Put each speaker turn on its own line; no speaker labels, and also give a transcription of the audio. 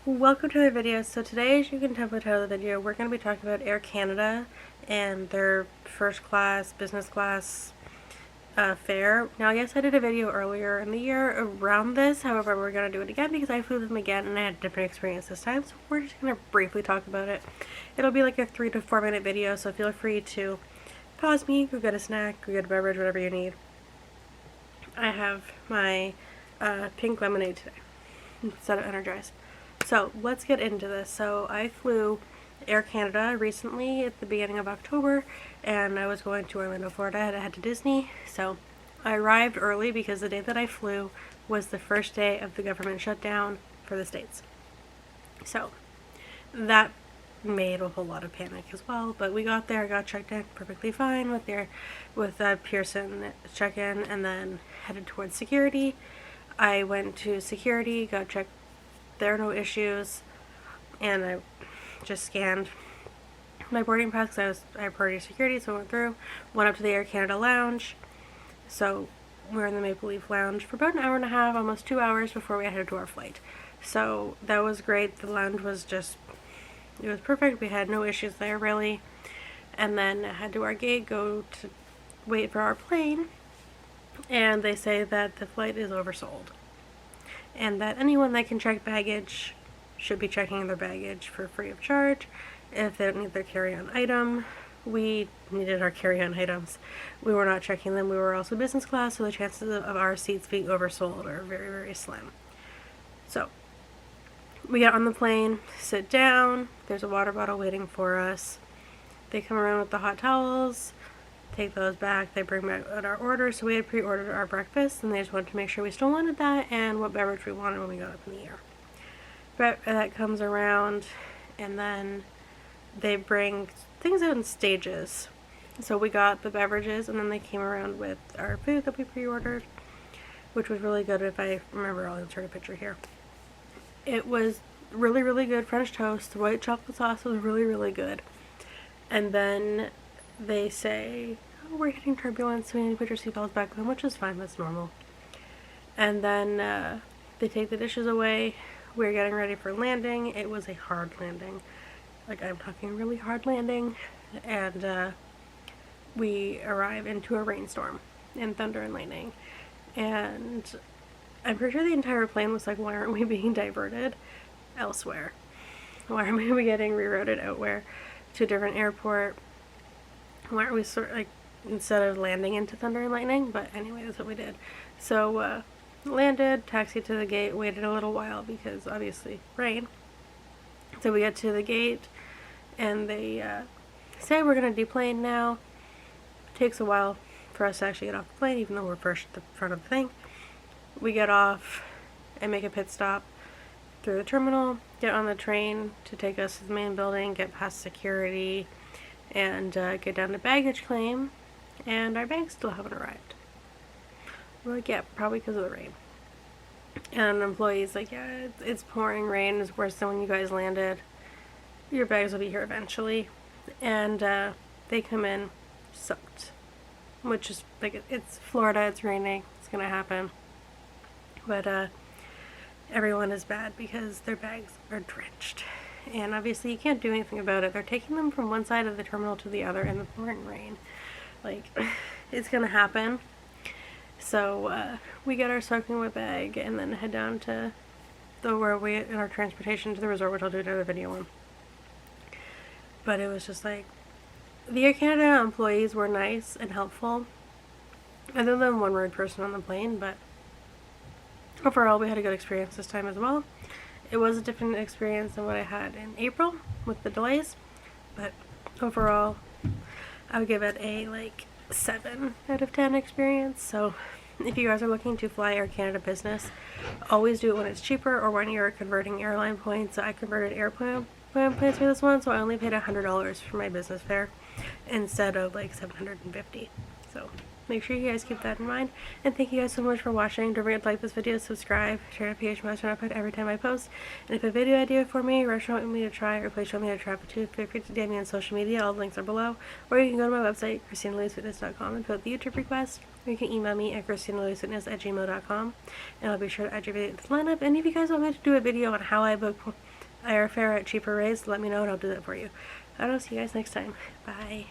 Welcome to the video. So today, as you can tell by the title of the video, we're going to be talking about Air Canada and their first class, business class fare. Now, yes, I did a video earlier in the year around this. However, we're going to do it again because I flew them again and I had a different experience this time. So we're just going to briefly talk about it. It'll be like a 3 to 4 minute video, so feel free to pause me, go get a snack, go get a beverage, whatever you need. I have my pink lemonade today instead of Energize. So let's get into this. So I flew Air Canada recently at the beginning of October, and I was going to Orlando, Florida. I had to head to Disney. So I arrived early because the day that I flew was the first day of the government shutdown for the States. So that made a whole lot of panic as well. But we got there, got checked in perfectly fine with Pearson check-in, and then headed towards security. I went to security, got checked. There are no issues, and I just scanned my boarding pass because I had priority security, so I went up to the Air Canada lounge. So we were in the Maple Leaf lounge for about an hour and a half, almost 2 hours before we headed to our flight. So that was great. The lounge was it was perfect. We had no issues there really. And then I head to our gate, go to wait for our plane, and they say that the flight is oversold, and that anyone that can check baggage should be checking their baggage for free of charge if they don't need their carry-on item. We needed our carry-on items. We were not checking them. We were also business class, so the chances of our seats being oversold are very, very slim. So we get on the plane, sit down, there's a water bottle waiting for us. They come around with the hot towels, take those back, they bring back our order. So we had pre-ordered our breakfast, and they just wanted to make sure we still wanted that and what beverage we wanted when we got up in the air. But that comes around, and then they bring things out in stages. So we got the beverages, and then they came around with our food that we pre-ordered, which was really good. If I remember, I'll insert a picture here. It was really, really good French toast. The white chocolate sauce was really, really good. And then they say, oh, we're hitting turbulence, so we need to put your seatbelts back on, which is fine, that's normal. And then they take the dishes away. We're getting ready for landing. It was a hard landing. Like, I'm talking really hard landing. And we arrive into a rainstorm and thunder and lightning. And I'm pretty sure the entire plane was like, why aren't we being diverted elsewhere? Why aren't we getting rerouted outwhere to a different airport? Why aren't we instead of landing into thunder and lightning? But anyway, that's what we did. So landed, taxied to the gate, waited a little while because obviously rain. So we get to the gate, and they say we're gonna deplane now. It takes a while for us to actually get off the plane, even though we're first at the front of the thing. We get off and make a pit stop through the terminal, get on the train to take us to the main building, get past security, and get down to baggage claim, and our bags still haven't arrived. We're like, yeah, probably because of the rain. And an employee's like, yeah, it's pouring rain, it's worse than when you guys landed. Your bags will be here eventually. And they come in soaked, which is like, it's Florida, it's raining, it's gonna happen. But everyone is bad because their bags are drenched. And obviously you can't do anything about it. They're taking them from one side of the terminal to the other in the pouring rain. Like, it's gonna happen. So we get our soaking wet bag and then head down to where we in our transportation to the resort, which I'll do another video on. But it was just like, the Air Canada employees were nice and helpful, other than one rude person on the plane. But overall, we had a good experience this time as well. It was a different experience than what I had in April with the delays, but overall, I would give it a 7 out of 10 experience. So if you guys are looking to fly Air Canada business, always do it when it's cheaper or when you're converting airline points. So I converted airplane points for this one, so I only paid $100 for my business fare instead of $750. So Make sure you guys keep that in mind. And thank you guys so much for watching. Don't forget to like this video, subscribe, turn notifications on every time I post. And if you have a video idea for me, or show me to try, or please show me how to travel to, feel free to DM me on social media. All the links are below. Or you can go to my website, christinalouisefitness.com, and put the YouTube request. Or you can email me at christinalouisefitness@gmail.com, and I'll be sure to add your video to the lineup. And if you guys want me to do a video on how I book airfare at cheaper rates, let me know and I'll do that for you. I will see you guys next time. Bye.